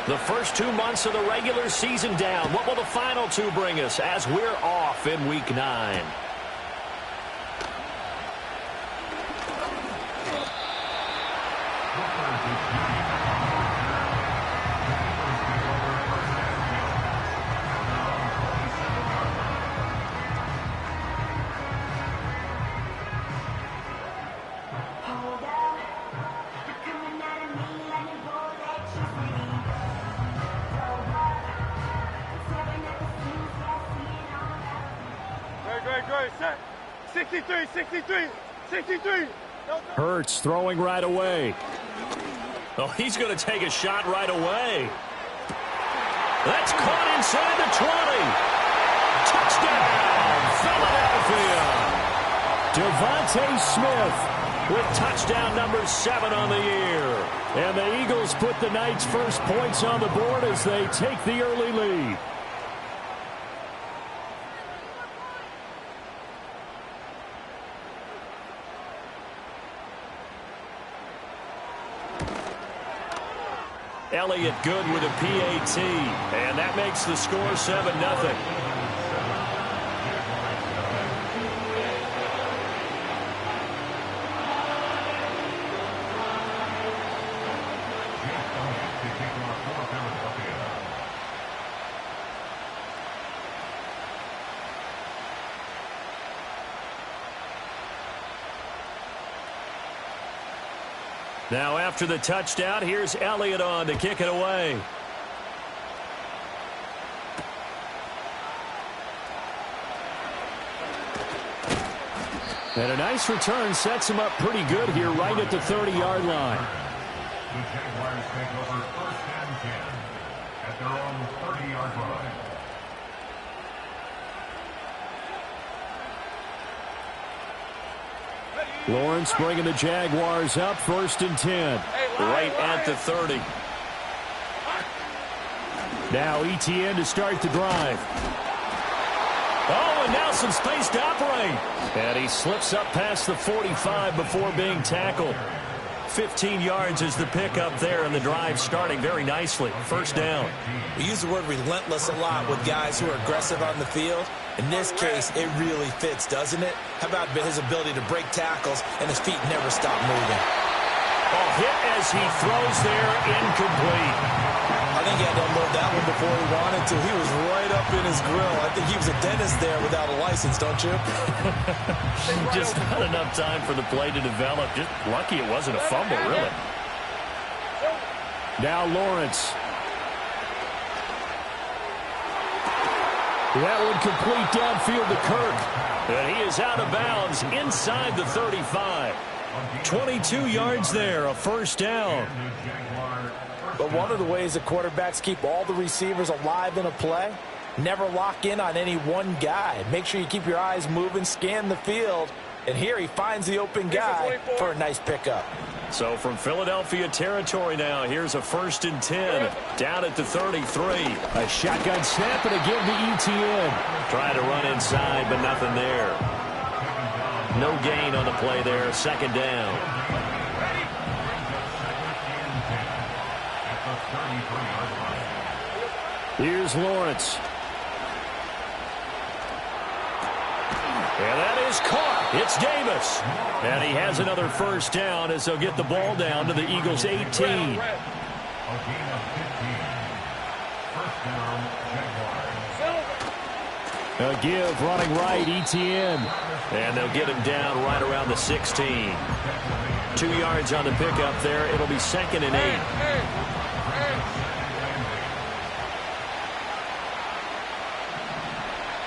The first 2 months of the regular season down. What will the final two bring us as we're off in Week 9? Great. 63. Hurts throwing right away. Oh, he's going to take a shot right away. That's caught inside the 20. Touchdown, Philadelphia. Devontae Smith with touchdown number 7 on the year. And the Eagles put the night's first points on the board as they take the early lead. Elliott good with a PAT, and that makes the score 7-0. Now after the touchdown, here's Elliott on to kick it away. And a nice return sets him up pretty good here right at the 30-yard line. The Jaguars take over 1st and 10 at their own 30-yard line. Lawrence bringing the Jaguars up 1st and 10. Right at the 30. Now ETN to start the drive. Oh, and now some space to operate. And he slips up past the 45 before being tackled. 15 yards is the pickup there, and the drive starting very nicely. 1st down. We use the word relentless a lot with guys who are aggressive on the field. In this case, it really fits, doesn't it? How about his ability to break tackles and his feet never stop moving? Oh, hit as he throws there, incomplete. I think he had to unload that one before he wanted to. He was right up in his grill. I think he was a dentist there without a license, don't you? Just not enough time for the play to develop. Just lucky it wasn't a fumble, really. Now Lawrence. That one complete downfield to Kirk. And he is out of bounds inside the 35. 22 yards there, a 1st down. But one of the ways that quarterbacks keep all the receivers alive in a play, never lock in on any one guy. Make sure you keep your eyes moving, scan the field. And here he finds the open guy for a nice pickup. So from Philadelphia territory now, here's a 1st and 10. Down at the 33. A shotgun snap and a give to ETN. Trying to run inside, but nothing there. No gain on the play there. 2nd down. Here's Lawrence. And that is caught. It's Davis. And he has another 1st down as they'll get the ball down to the Eagles' 18. A give running right, ETN. And they'll get him down right around the 16. 2 yards on the pickup there. It'll be 2nd and 8.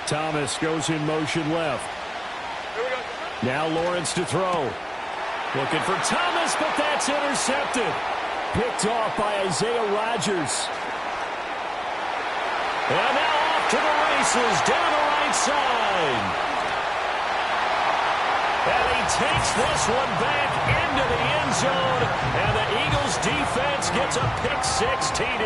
Thomas goes in motion left. Now Lawrence to throw. Looking for Thomas, but that's intercepted. Picked off by Isaiah Rodgers. And now off to the races down the right side. And he takes this one back into the end zone. And the Eagles defense gets a pick-6 TD.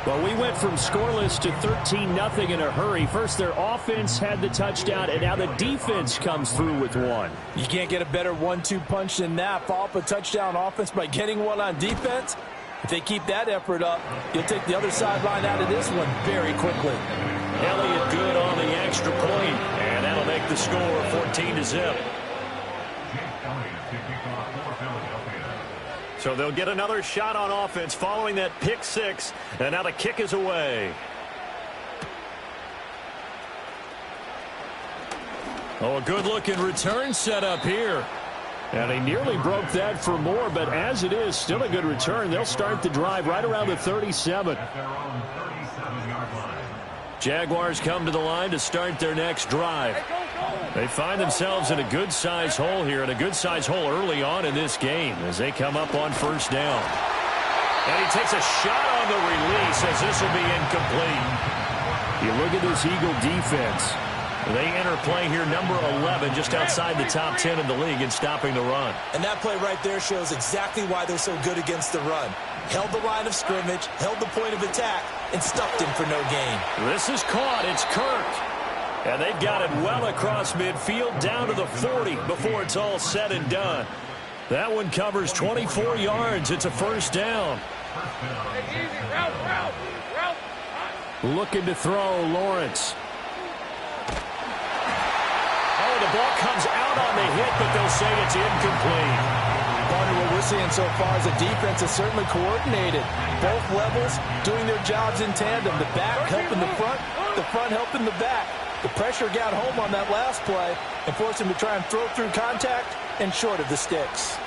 Well, we went from scoreless to 13-0 in a hurry. First, their offense had the touchdown, and now the defense comes through with one. You can't get a better 1-2 punch than that. Follow up a touchdown offense by getting one on defense. If they keep that effort up, you'll take the other sideline out of this one very quickly. Elliott good on the extra point, and that'll make the score 14-0. So they'll get another shot on offense following that pick six, and now the kick is away. Oh, a good-looking return set up here. And he nearly broke that for more, but as it is, still a good return. They'll start the drive right around the 37. Jaguars come to the line to start their next drive. They find themselves in a good-sized hole here, and a good-sized hole early on in this game as they come up on first down. And he takes a shot on the release as this will be incomplete. You look at this Eagle defense. They enter play here, number 11, just outside the top 10 in the league in stopping the run. And that play right there shows exactly why they're so good against the run. Held the line of scrimmage, held the point of attack, and stuffed him for no gain. This is caught. It's Kirk. And they've got it well across midfield down to the 40 before it's all said and done. That one covers 24 yards. It's a first down. Looking to throw, Lawrence. Oh, the ball comes out on the hit, but they'll say it's incomplete. What we're seeing so far is a defense is certainly coordinated. Both levels doing their jobs in tandem. The back helping the front helping the back. The pressure got home on that last play and forced him to try and throw through contact and short of the sticks.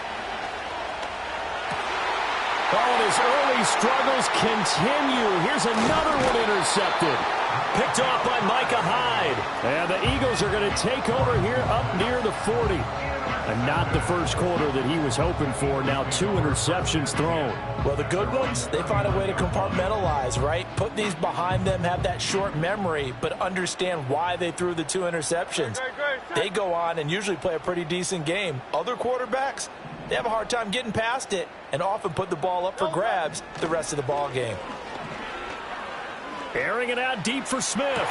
Oh, and his early struggles continue. Here's another one intercepted. Picked off by Micah Hyde. And the Eagles are going to take over here up near the 40. And not the first quarter that he was hoping for. Now 2 interceptions thrown. Well, the good ones, they find a way to compartmentalize, right? Put these behind them, have that short memory, but understand why they threw the 2 interceptions. They go on and usually play a pretty decent game. Other quarterbacks, they have a hard time getting past it and often put the ball up for grabs the rest of the ball game. Airing it out deep for Smith.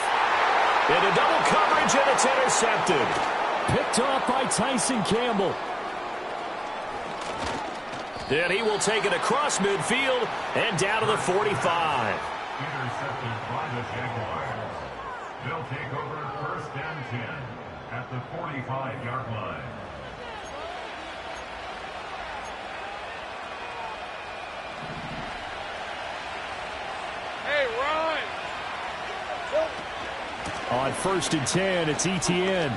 Into double coverage, and it's intercepted. Picked off by Tyson Campbell. And he will take it across midfield and down to the 45. Intercepted by the Jaguars. They'll take over first and 10 at the 45-yard line. Hey, Ron! On first and 10, it's ETN.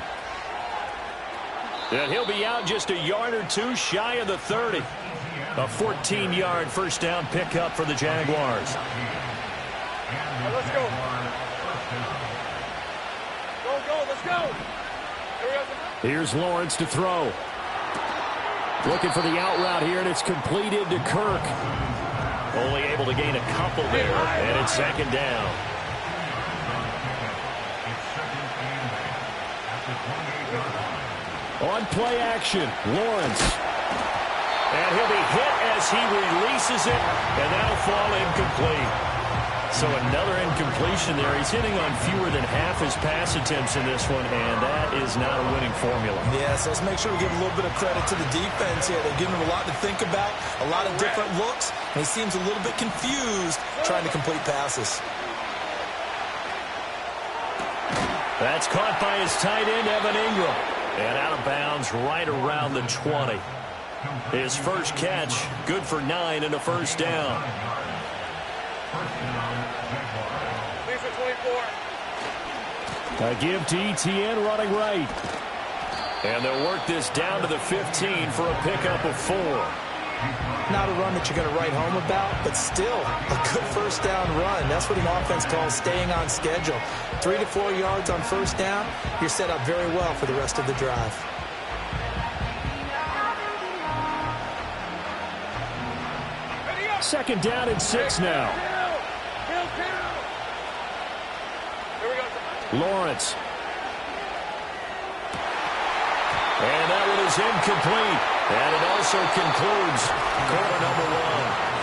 And he'll be out just a yard or two shy of the 30. A 14-yard first down pickup for the Jaguars. Let's go. Go, let's go. Here's Lawrence to throw. Looking for the out route here, and it's completed to Kirk. Only able to gain a couple there, and it's second down. On play action, Lawrence. And he'll be hit as he releases it, and that'll fall incomplete. So another incompletion there. He's hitting on fewer than half his pass attempts in this one, and that is not a winning formula. Yes, let's make sure we give a little bit of credit to the defense here. They're giving him a lot to think about, a lot of different looks, and he seems a little bit confused trying to complete passes. That's caught by his tight end, Evan Ingram. And out of bounds right around the 20. His first catch, good for 9 and a first down. A give to ETN running right. And they'll work this down to the 15 for a pickup of 4. Not a run that you're going to write home about, but still a good first down run. That's what an offense calls staying on schedule. 3 to 4 yards on first down, you're set up very well for the rest of the drive. Second down and 6 now. Lawrence. And that one is incomplete. And it also concludes quarter number 1.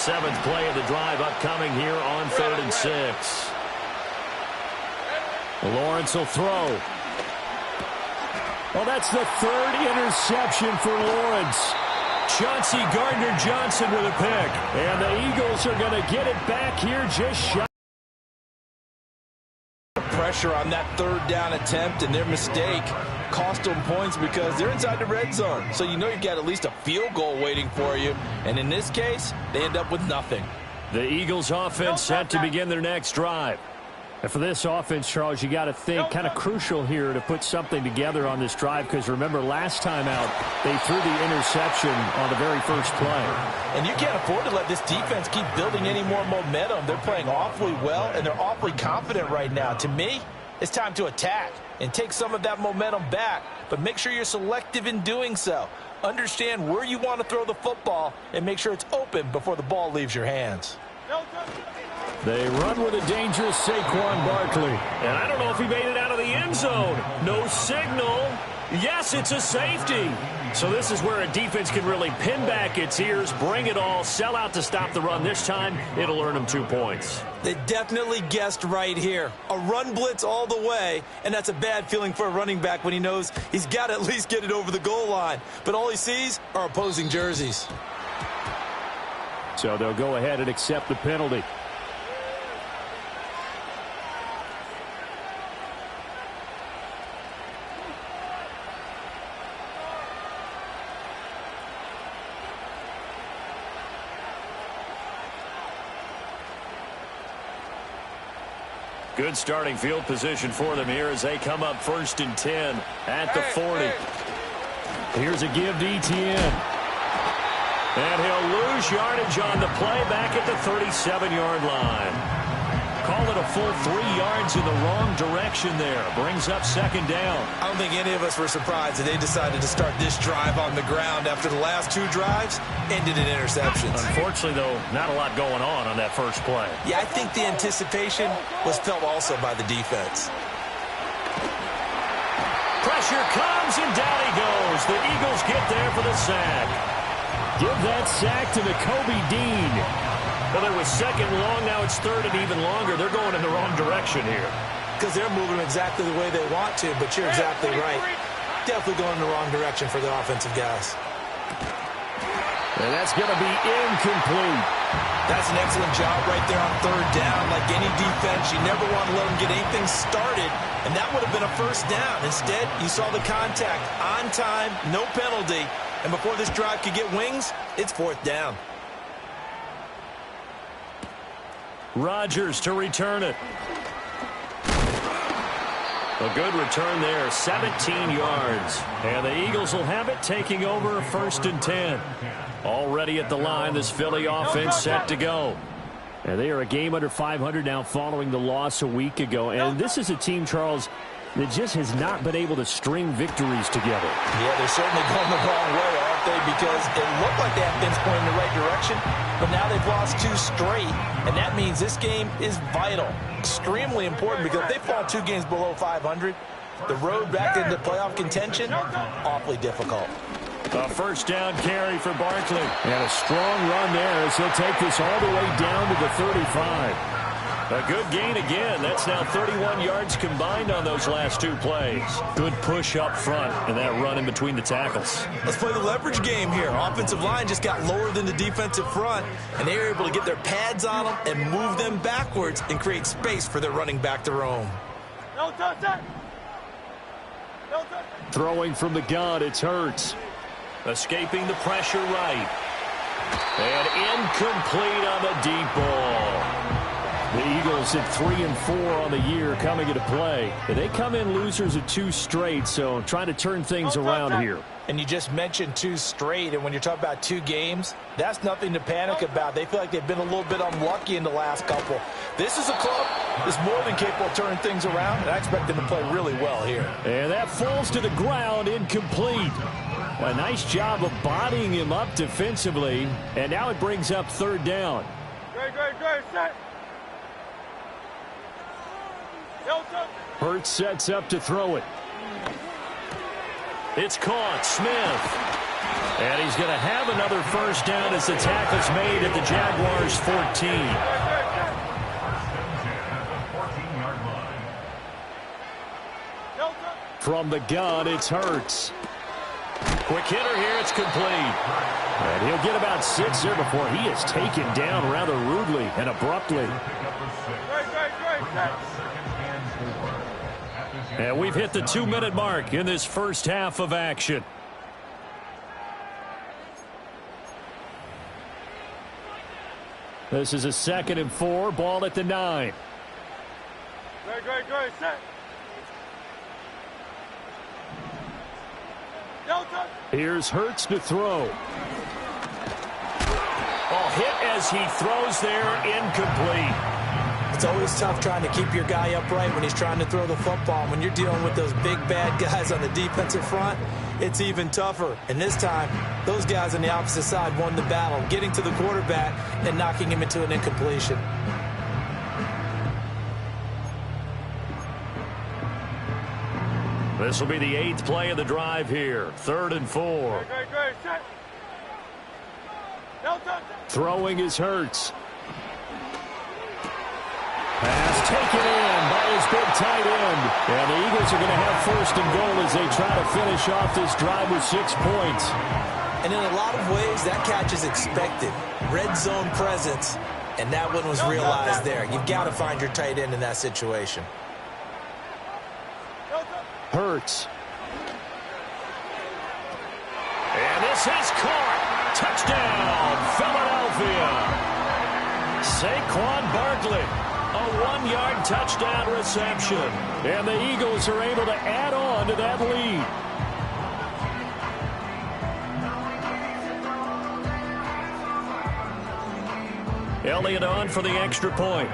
7th play of the drive upcoming here on 3rd and 6. Lawrence will throw. Well, that's the 3rd interception for Lawrence. Chauncey Gardner-Johnson with a pick. And the Eagles are going to get it back here just shy. Pressure on that 3rd down attempt, and their mistake cost them points because they're inside the red zone. So you know you've got at least a field goal waiting for you. And in this case, they end up with nothing. The Eagles offense set to begin their next drive. And for this offense, Charles, you got to think kind of crucial here to put something together on this drive, because remember last time out they threw the interception on the very first play. And you can't afford to let this defense keep building any more momentum. They're playing awfully well, and they're awfully confident right now. To me, it's time to attack and take some of that momentum back, but make sure you're selective in doing so. Understand where you want to throw the football and make sure it's open before the ball leaves your hands. They run with a dangerous Saquon Barkley. And I don't know if he made it out of the end zone. No signal. Yes, it's a safety. So this is where a defense can really pin back its ears, bring it all, sell out to stop the run. This time, it'll earn them 2 points. They definitely guessed right here. A run blitz all the way, and that's a bad feeling for a running back when he knows he's got to at least get it over the goal line. But all he sees are opposing jerseys. So they'll go ahead and accept the penalty. Good starting field position for them here as they come up 1st and 10 at the 40. Here's a give to Etienne. And he'll lose yardage on the play back at the 37-yard line. Call it a full 3 yards in the wrong direction there. Brings up 2nd down. I don't think any of us were surprised that they decided to start this drive on the ground after the last 2 drives ended in interceptions. Unfortunately, though, not a lot going on that first play. Yeah, I think the anticipation was felt also by the defense. Pressure comes, and down he goes. The Eagles get there for the sack. Give that sack to Nakobe Dean. Well, it was 2nd long. Now it's 3rd and even longer. They're going in the wrong direction here. Because they're moving exactly the way they want to, but you're exactly right. Definitely going in the wrong direction for the offensive guys. And that's going to be incomplete. That's an excellent job right there on 3rd down. Like any defense, you never want to let them get anything started, and that would have been a 1st down. Instead, you saw the contact on time, no penalty, and before this drive could get wings, it's 4th down. Rodgers to return it. A good return there, 17 yards. And the Eagles will have it, taking over 1st and 10. Already at the line, this Philly offense set to go. And they are a game under 500 now following the loss a week ago. And this is a team, Charles, that just has not been able to string victories together. Yeah, they're certainly going the wrong way, aren't they? Because it looked like they have things pointing in the right direction, but now they've lost 2 straight, and that means this game is vital, extremely important, because if they fall 2 games below 500, the road back into playoff contention, awfully difficult. A 1st down carry for Barkley. And a strong run there as he'll take this all the way down to the 35. A good gain again. That's now 31 yards combined on those last 2 plays. Good push up front and that run in between the tackles. Let's play the leverage game here. Offensive line just got lower than the defensive front, and they were able to get their pads on them and move them backwards and create space for their running back to roam. No touch that. No touch. Throwing from the gun, it's Hurts. Escaping the pressure right. And incomplete on the deep ball. The Eagles at 3-4 on the year coming into play. They come in losers of 2 straight, so trying to turn things around here. And you just mentioned 2 straight, and when you're talking about 2 games, that's nothing to panic about. They feel like they've been a little bit unlucky in the last couple. This is a club that's more than capable of turning things around, and I expect them to play really well here. And that falls to the ground, incomplete. A nice job of bodying him up defensively, and now it brings up 3rd down. Great, set. Hurts sets up to throw it. It's caught. Smith. And he's going to have another first down as the tackle's made at the Jaguars' 14. From the gun, it's Hurts. Quick hitter here, it's complete. And he'll get about 6 there before he is taken down rather rudely and abruptly. And we've hit the 2-minute mark in this first half of action. This is a 2nd and 4, ball at the 9. Great, set. Here's Hurts to throw. Oh, hit as he throws there, incomplete. It's always tough trying to keep your guy upright when he's trying to throw the football. When you're dealing with those big, bad guys on the defensive front, it's even tougher. And this time, those guys on the opposite side won the battle, getting to the quarterback and knocking him into an incompletion. This will be the 8th play of the drive here. 3rd and 4. Great, set. Throwing is Hurts. Pass taken in by his big tight end. And the Eagles are going to have 1st and goal as they try to finish off this drive with 6 points. And in a lot of ways, that catch is expected. Red zone presence, and that one was realized there. You've got to find your tight end in that situation. Hurts. And this is caught. Touchdown, Philadelphia. Saquon Barkley, a 1-yard touchdown reception. And the Eagles are able to add on to that lead. Elliott on for the extra point.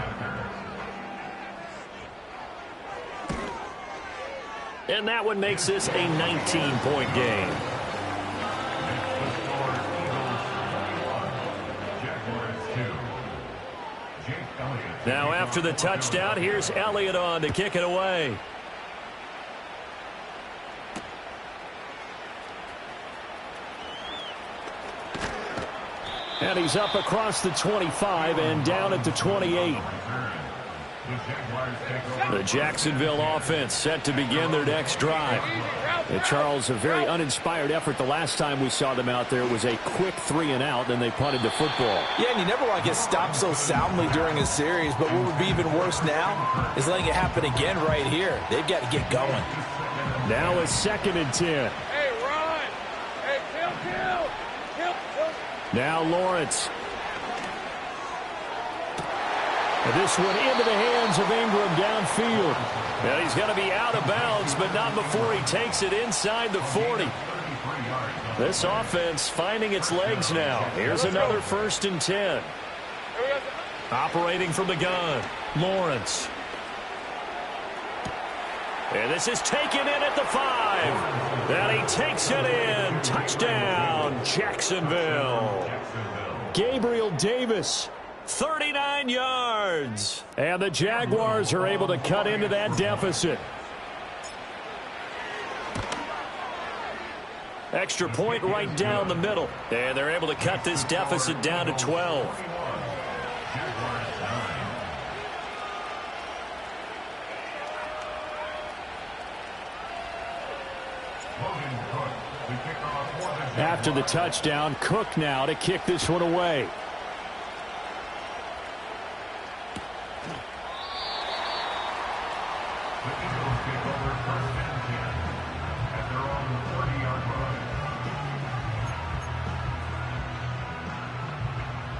And that one makes this a 19-point game. Now after the touchdown, here's Elliott on to kick it away. And he's up across the 25 and down at the 28. The Jacksonville offense set to begin their next drive. And Charles, a very uninspired effort the last time we saw them out there. It was a quick 3-and-out, then they punted the football. Yeah, and you never want to get stopped so soundly during a series, but what would be even worse now is letting it happen again right here. They've got to get going. Now a 2nd and 10. Hey, run! Hey, kill! Now Lawrence. And this one into the hands of Ingram downfield. And he's going to be out of bounds, but not before he takes it inside the 40. This offense finding its legs now. Here's another 1st and 10. Operating from the gun, Lawrence. And this is taken in at the 5. And he takes it in. Touchdown, Jacksonville. Gabriel Davis, 39 yards. And the Jaguars are able to cut into that deficit. Extra point right down the middle. And they're able to cut this deficit down to 12. After the touchdown, Cook now to kick this one away.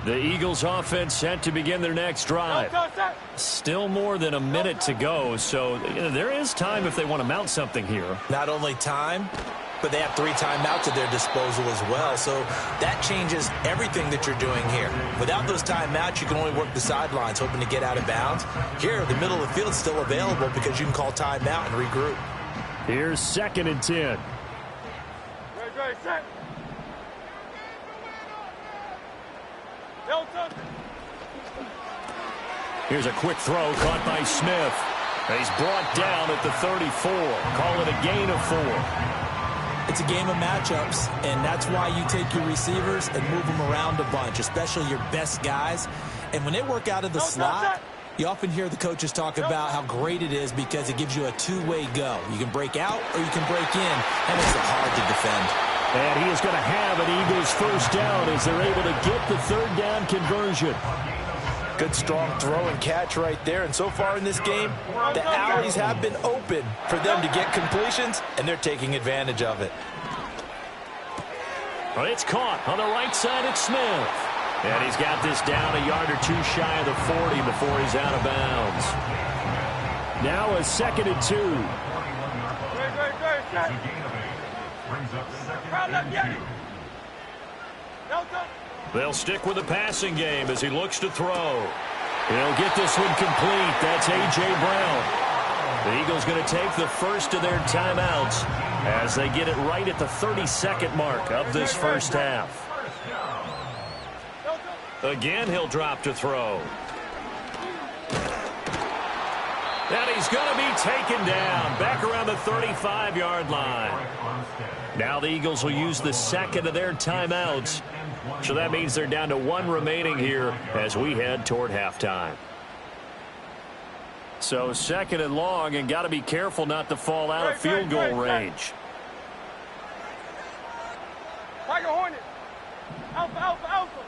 The Eagles offense set to begin their next drive. Still more than a minute to go, so there is time if they want to mount something here. Not only time, but they have 3 timeouts at their disposal as well, so that changes everything that you're doing here. Without those timeouts, you can only work the sidelines, hoping to get out of bounds. Here, the middle of the field is still available because you can call timeout and regroup. Here's 2nd and 10. Great, set. Here's a quick throw caught by Smith. He's brought down at the 34. Call it a gain of 4. It's a game of matchups, and that's why you take your receivers and move them around a bunch, especially your best guys. And when they work out of the slot, you often hear the coaches talk about how great it is because it gives you a two-way go. You can break out or you can break in. That makes it hard to defend. And he is going to have an Eagles first down as they're able to get the third down conversion. Good, strong throw and catch right there. And so far in this game, the alleys have been open for them to get completions, and they're taking advantage of it. Well, it's caught on the right side. It's Smith. And he's got this down a yard or two shy of the 40 before he's out of bounds. Now a 2nd and 2. They'll stick with the passing game as he looks to throw. He'll get this one complete. That's A.J. Brown. The Eagles going to take the first of their timeouts as they get it right at the 32nd mark of this first half. Again, he'll drop to throw. And he's going to be taken down back around the 35-yard line. Now the Eagles will use the second of their timeouts. So that means they're down to one remaining here as we head toward halftime. So 2nd and long, and got to be careful not to fall out of field goal range. Tiger Hornet. Alpha, alpha, alpha.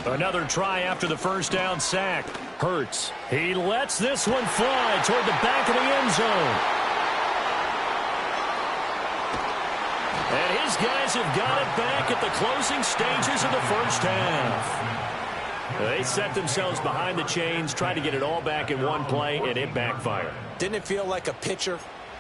Another try after the first down sack. Hurts. He lets this one fly toward the back of the end zone. And his guys have got it back at the closing stages of the first half. They set themselves behind the chains, trying to get it all back in one play, and it backfired. Didn't it feel like a pitcher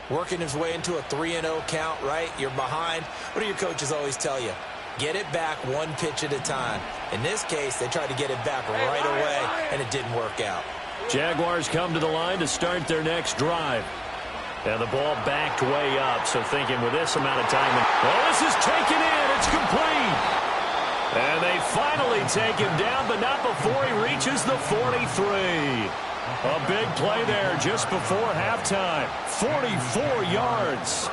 working his way into a 3-0 count, right? You're behind. What do your coaches always tell you? Get it back one pitch at a time. In this case, they tried to get it back right away, and it didn't work out. Jaguars come to the line to start their next drive. And the ball backed way up, so thinking with this amount of time. Well, this is taken in. It's complete. And they finally take him down, but not before he reaches the 43. A big play there just before halftime. 44 yards.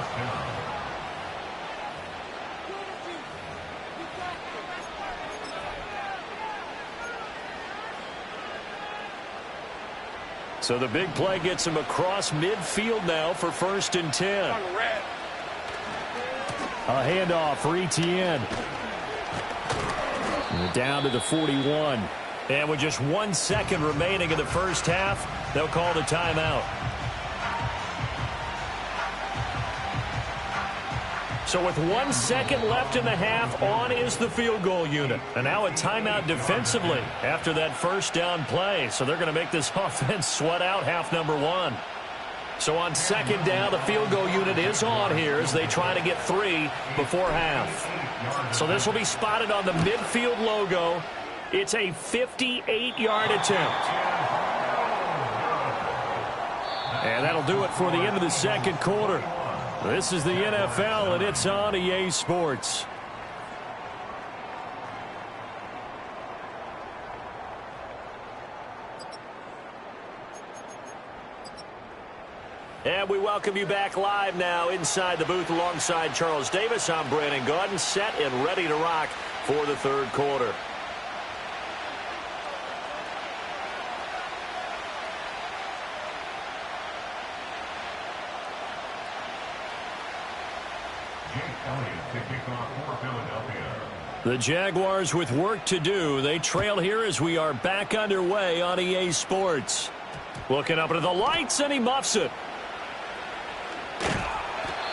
So the big play gets him across midfield now for 1st and 10. A handoff for Etienne. Down to the 41. And with just 1 second remaining in the first half, they'll call the timeout. So with 1 second left in the half, on is the field goal unit. And now a timeout defensively after that first down play. So they're going to make this offense sweat out half number 1. So on 2nd down, the field goal unit is on here as they try to get 3 before half. So this will be spotted on the midfield logo. It's a 58-yard attempt. And that'll do it for the end of the 2nd quarter. This is the NFL, and it's on EA Sports. And we welcome you back live now inside the booth alongside Charles Davis. I'm Brandon Gaudin, set and ready to rock for the 3rd quarter. The Jaguars with work to do. They trail here as we are back underway on EA Sports. Looking up into the lights, and he muffs it.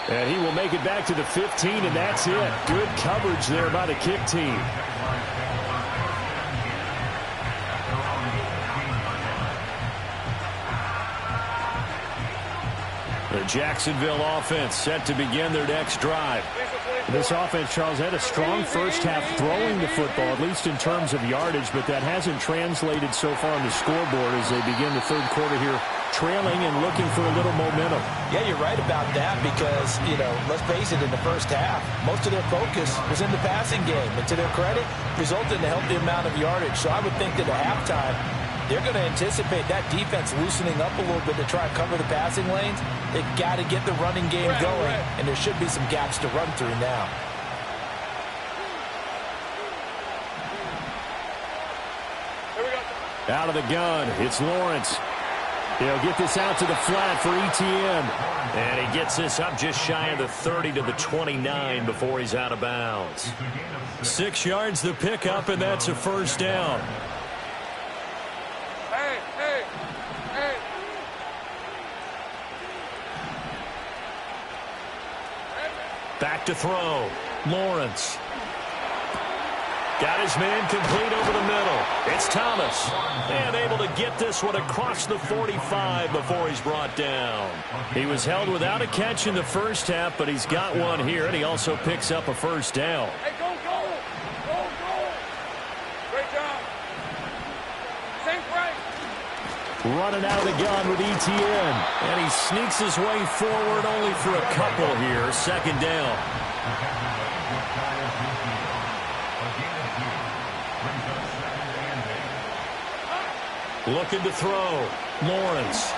And he will make it back to the 15, and that's it. Good coverage there by the kick team. The Jacksonville offense set to begin their next drive. This offense, Charles, had a strong first half throwing the football, at least in terms of yardage, but that hasn't translated so far on the scoreboard as they begin the 3rd quarter here, trailing and looking for a little momentum. Yeah, you're right about that because, let's face it, in the first half, most of their focus was in the passing game. And to their credit, resulted in a healthy amount of yardage. So I would think that at halftime, they're going to anticipate that defense loosening up a little bit to try and cover the passing lanes. They've got to get the running game going, and there should be some gaps to run through now. Out of the gun, it's Lawrence. He'll get this out to the flat for Etienne. And he gets this up just shy of the 30 to the 29 before he's out of bounds. 6 yards the pickup, and that's a first down. Hey, hey, hey. Back to throw. Lawrence. Got his man complete over the middle. It's Thomas. And able to get this one across the 45 before he's brought down. He was held without a catch in the first half, but he's got one here, and he also picks up a first down. Hey, go, go. Go, go. Great job. Same right. Running out of the gun with Etienne. And he sneaks his way forward only for a couple here. Second down. Looking to throw. Lawrence.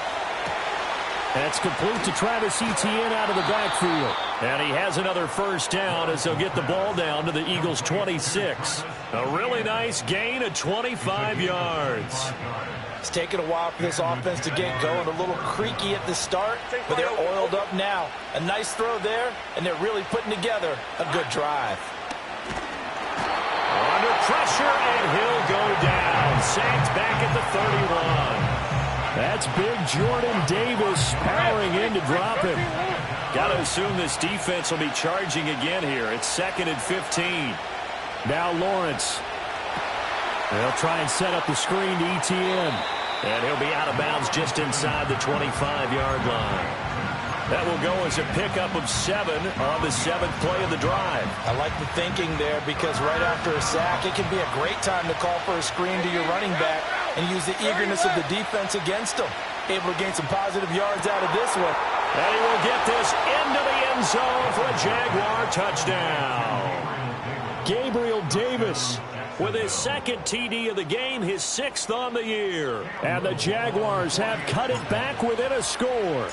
That's complete to Travis Etienne out of the backfield. And he has another first down as they'll get the ball down to the Eagles' 26. A really nice gain of 25 yards. It's taken a while for this offense to get going. A little creaky at the start, but they're oiled up now. A nice throw there, and they're really putting together a good drive. Under pressure, and he'll go down. Sacked back at the 31. That's big Jordan Davis powering in to drop him. Got to assume this defense will be charging again here. It's 2nd and 15. Now Lawrence. They'll try and set up the screen to Etienne. And he'll be out of bounds just inside the 25-yard line. That will go as a pickup of 7 on the 7th play of the drive. I like the thinking there because right after a sack, it can be a great time to call for a screen to your running back and use the eagerness of the defense against them. Able to gain some positive yards out of this one. And he will get this into the end zone for a Jaguar touchdown. Gabriel Davis with his 2nd TD of the game, his 6th on the year. And the Jaguars have cut it back within a score.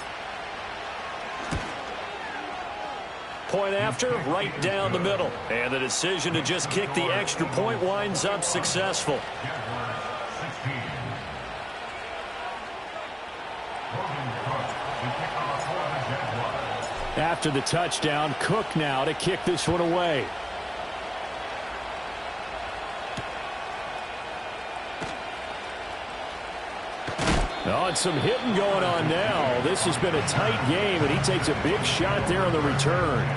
Point after, right down the middle. And the decision to just kick the extra point winds up successful. After the touchdown, Cook now to kick this one away. Oh, and some hitting going on now. This has been a tight game, and he takes a big shot there on the return.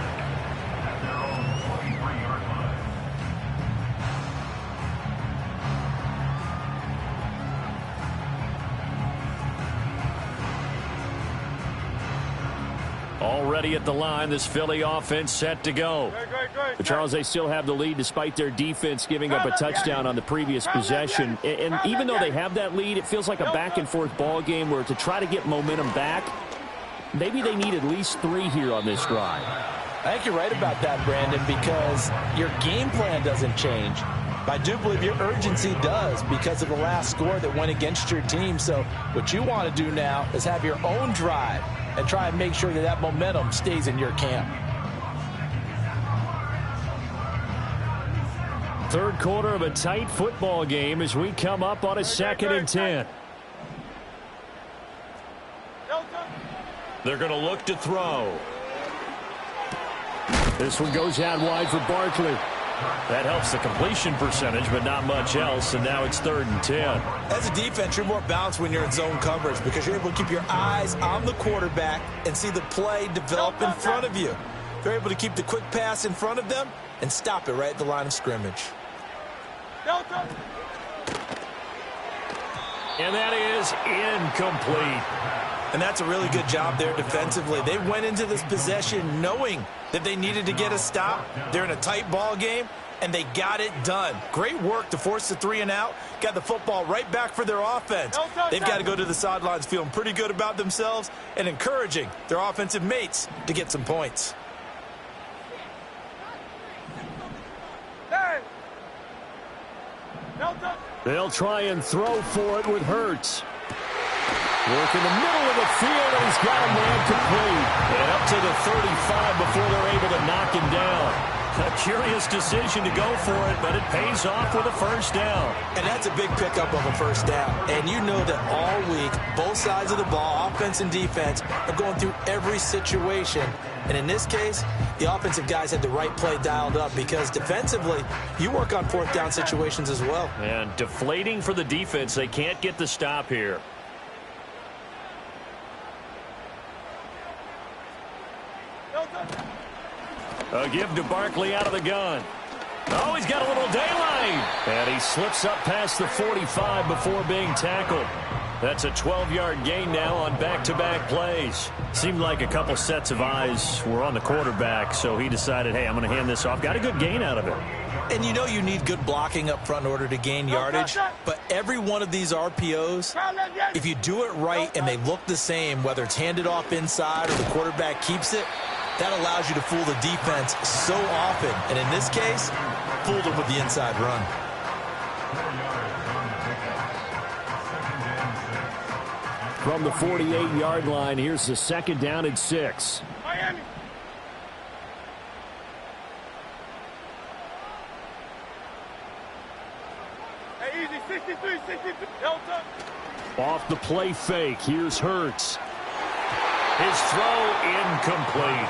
Already at the line, this Philly offense set to go. But Charles, they still have the lead despite their defense giving up a touchdown on the previous possession. And even though they have that lead, it feels like a back-and-forth ball game where to try to get momentum back, maybe they need at least 3 here on this drive. I think you're right about that, Brandon, because your game plan doesn't change. But I do believe your urgency does because of the last score that went against your team. So what you want to do now is have your own drive and try and make sure that that momentum stays in your camp. Third quarter of a tight football game as we come up on a 2nd and 10. They're going to look to throw. This one goes out wide for Barkley. That helps the completion percentage, but not much else, and now it's 3rd and 10. As a defense, you're more balanced when you're in zone coverage because you're able to keep your eyes on the quarterback and see the play develop in front of you. They're able to keep the quick pass in front of them and stop it right at the line of scrimmage. And that is incomplete. And that's a really good job there defensively. They went into this possession knowing that they needed to get a stop. They're in a tight ball game, and they got it done. Great work to force the 3 and out. Got the football right back for their offense. They've got to go to the sidelines feeling pretty good about themselves and encouraging their offensive mates to get some points. Hey! They'll try and throw for it with Hurts. Work in the middle of the field, and he's got a man complete. And up to the 35 before they're able to knock him down. A curious decision to go for it, but it pays off with a first down. And that's a big pickup of a first down. And you know that all week, both sides of the ball, offense and defense, are going through every situation. And in this case, the offensive guys had the right play dialed up because defensively, you work on fourth down situations as well. And deflating for the defense. They can't get the stop here. A give to Barkley out of the gun. Oh, he's got a little daylight. And he slips up past the 45 before being tackled. That's a 12-yard gain now on back-to-back plays. Seemed like a couple sets of eyes were on the quarterback, so he decided, hey, I'm going to hand this off. Got a good gain out of it. And you know you need good blocking up front in order to gain yardage, but every one of these RPOs, if you do it right and they look the same, whether it's handed off inside or the quarterback keeps it, that allows you to fool the defense so often. And in this case, fooled them with the inside run. From the 48-yard line, here's the second down and 6. Miami. Hey, easy, 63, 63. Delta. Off the play fake, here's Hurts. His throw incomplete.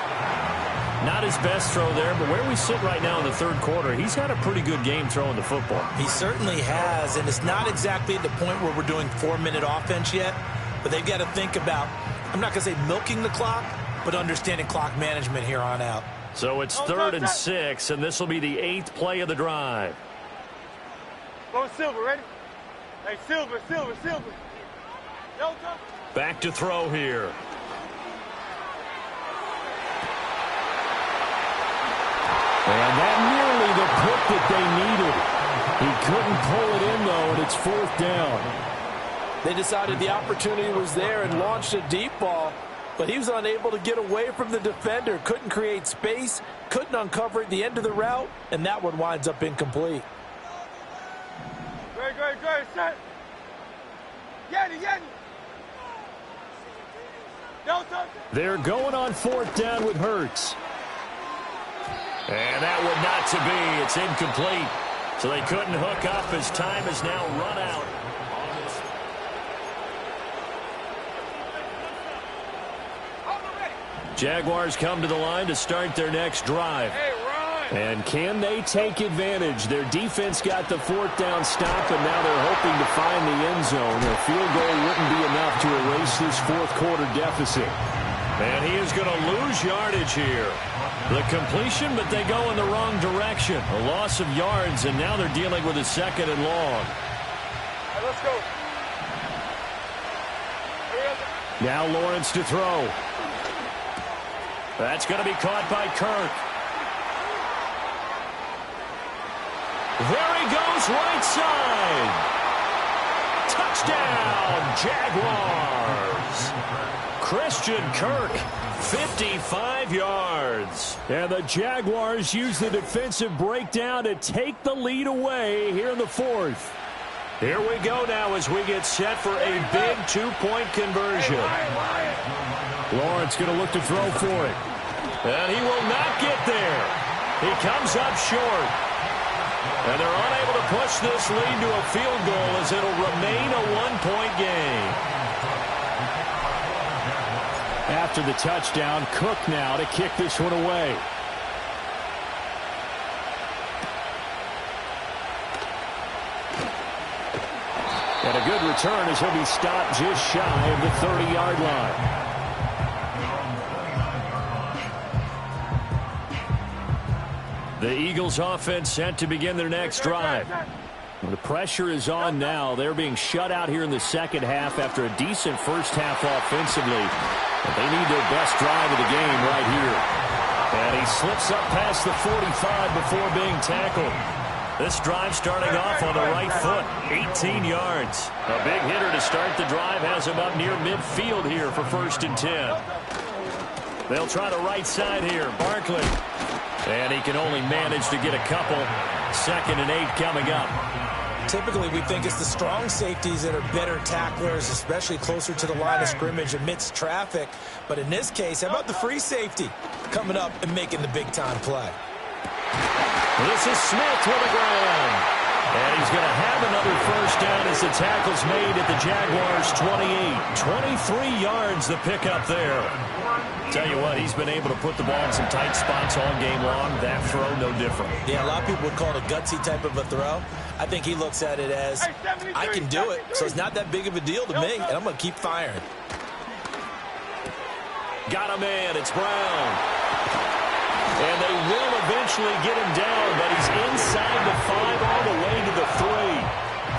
Not his best throw there, but where we sit right now in the third quarter, he's had a pretty good game throwing the football. He certainly has, and it's not exactly at the point where we're doing 4-minute offense yet, but they've got to think about, I'm not going to say milking the clock, but understanding clock management here on out. So it's 3rd and 6, and this will be the 8th play of the drive. Go Silver, ready? Hey, Silver. Delta. Back to throw here. And that nearly the pick that they needed. He couldn't pull it in, though, and it's 4th down. They decided the opportunity was there and launched a deep ball, but he was unable to get away from the defender, couldn't create space, couldn't uncover at the end of the route, and that one winds up incomplete. Great, set. Yanni. Delta. They're going on 4th down with Hurts. And that would not to be. It's incomplete. So they couldn't hook up as time has now run out. Jaguars come to the line to start their next drive. And can they take advantage? Their defense got the 4th down stop, and now they're hoping to find the end zone. A field goal wouldn't be enough to erase this 4th quarter deficit. And he is going to lose yardage here. The completion, but they go in the wrong direction. A loss of yards, and now they're dealing with a 2nd and long. Right, let's go. Now Lawrence to throw. That's going to be caught by Kirk. There he goes, right side. Touchdown, Jaguars. Christian Kirk, 55 yards. And the Jaguars use the defensive breakdown to take the lead away here in the 4th. Here we go now as we get set for a big 2-point conversion. Lawrence going to look to throw for it. And he will not get there. He comes up short. And they're unable to push this lead to a field goal as it'll remain a 1-point game. After the touchdown, Cook now to kick this one away. And a good return as he'll be stopped just shy of the 30-yard line. The Eagles offense set to begin their next drive. The pressure is on now. They're being shut out here in the second half after a decent first half offensively. But they need their best drive of the game right here. And he slips up past the 45 before being tackled. This drive starting off on the right foot, 18 yards. A big hitter to start the drive has him up near midfield here for 1st and 10. They'll try the right side here. Barkley. And he can only manage to get a couple. 2nd and 8 coming up. Typically, we think it's the strong safeties that are better tacklers, especially closer to the line of scrimmage amidst traffic. But in this case, how about the free safety coming up and making the big-time play? This is Smith with the ground. And he's going to have another first down as the tackle's made at the Jaguars' 28. 23 yards the pickup there. Tell you what, he's been able to put the ball in some tight spots all game long. That throw, no different. Yeah, a lot of people would call it a gutsy type of a throw. I think he looks at it as, I can do it, so it's not that big of a deal to me, and I'm going to keep firing. Got a man, it's Brown. And they will eventually get him down, but he's inside the 5 all the way to the 3.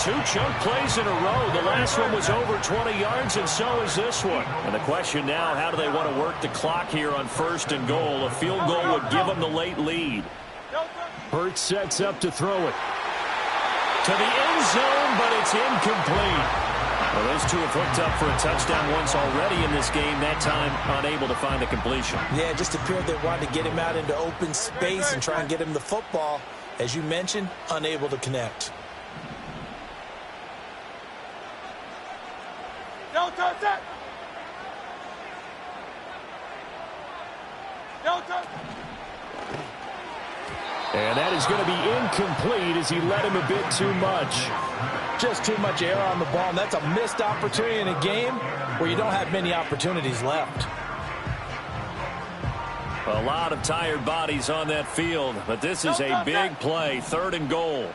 2 chunk plays in a row. The last one was over 20 yards, and so is this one. And the question now, how do they want to work the clock here on 1st and goal? A field goal would give them the late lead. Hurts sets up to throw it. To the end zone, but it's incomplete. Well, those two have hooked up for a touchdown once already in this game, that time unable to find the completion. Yeah, it just appeared they wanted to get him out into open space and try and get him the football. As you mentioned, unable to connect. Don't touch that! Don't touch that! And that is going to be incomplete as he let him a bit too much. Just too much air on the ball, and that's a missed opportunity in a game where you don't have many opportunities left. A lot of tired bodies on that field, but this is a big play, 3rd and goal.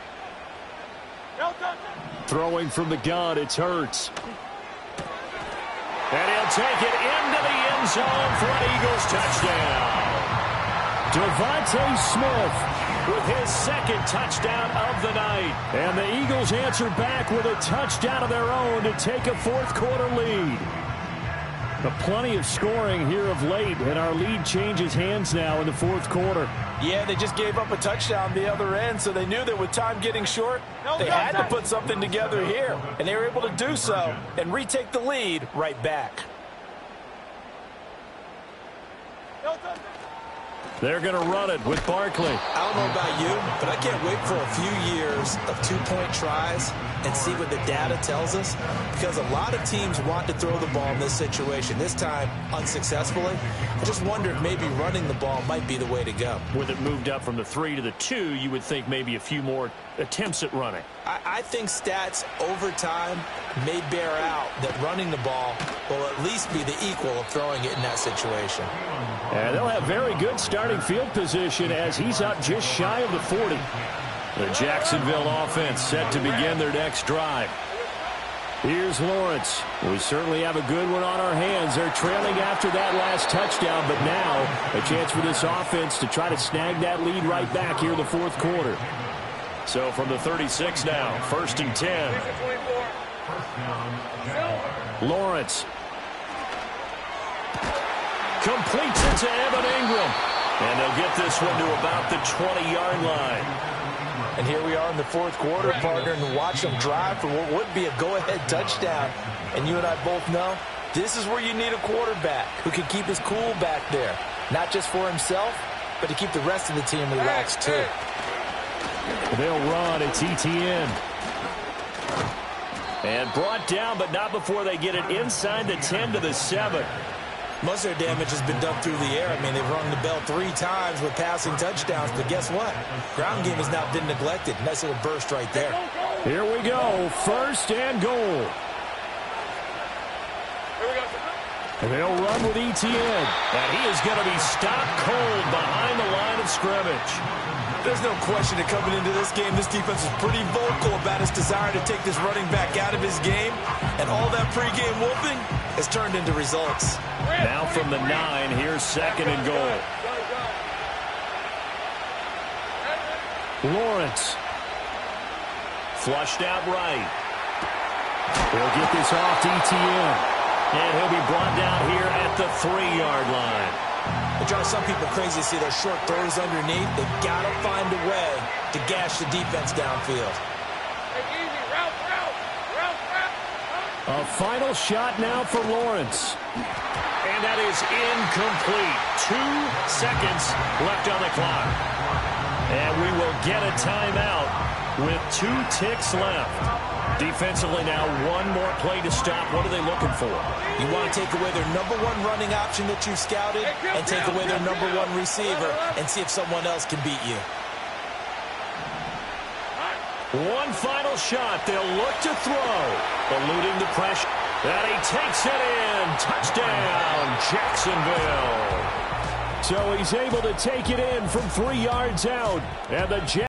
Throwing from the gun, it's Hurts. And he'll take it into the end zone for an Eagles touchdown. Devontae Smith with his 2nd touchdown of the night. And the Eagles answer back with a touchdown of their own to take a 4th quarter lead. But plenty of scoring here of late, and our lead changes hands now in the 4th quarter. Yeah, they just gave up a touchdown the other end, so they knew that with time getting short, they had to put something together here. And they were able to do so and retake the lead right back. They're going to run it with Barkley. I don't know about you, but I can't wait for a few years of 2-point tries and see what the data tells us, because a lot of teams want to throw the ball in this situation, this time unsuccessfully. I just wonder if maybe running the ball might be the way to go. With it moved up from the 3 to the 2, you would think maybe a few more attempts at running. I think stats over time may bear out that running the ball will at least be the equal of throwing it in that situation. And they'll have very good starting field position as he's up just shy of the 40. The Jacksonville offense set to begin their next drive. Here's Lawrence. We certainly have a good one on our hands. They're trailing after that last touchdown, but now a chance for this offense to try to snag that lead right back here in the 4th quarter. So from the 36 now, 1st and 10. Lawrence. Completes it to Evan Ingram. And they'll get this one to about the 20-yard line. And here we are in the 4th quarter, partner, and watch them drive for what would be a go-ahead touchdown. And you and I both know this is where you need a quarterback who can keep his cool back there. Not just for himself, but to keep the rest of the team relaxed too. They'll run. It's ETN. And brought down, but not before they get it inside the 10 to the 7. Most of their damage has been done through the air. I mean, they've rung the bell 3 times with passing touchdowns, but guess what? Ground game has not been neglected. Nice little burst right there. Here we go. 1st and goal. They'll run with ETN. And he is going to be stopped cold behind the line of scrimmage. There's no question that coming into this game, this defense is pretty vocal about its desire to take this running back out of his game. And all that pregame whooping has turned into results. Now from the 9, here's 2nd and goal. Lawrence. Flushed out right. They'll get this off to ETN. And he'll be brought down here at the 3-yard line. It drives some people crazy to see those short throws underneath. They've got to find a way to gash the defense downfield. A final shot now for Lawrence. And that is incomplete. 2 seconds left on the clock. And we will get a timeout with 2 ticks left. Defensively now, one more play to stop. What are they looking for? You want to take away their number 1 running option that you've scouted and take away their number 1 receiver and see if someone else can beat you. One final shot. They'll look to throw. Eluding the pressure. And he takes it in. Touchdown, Jacksonville. So he's able to take it in from 3 yards out. And the Jets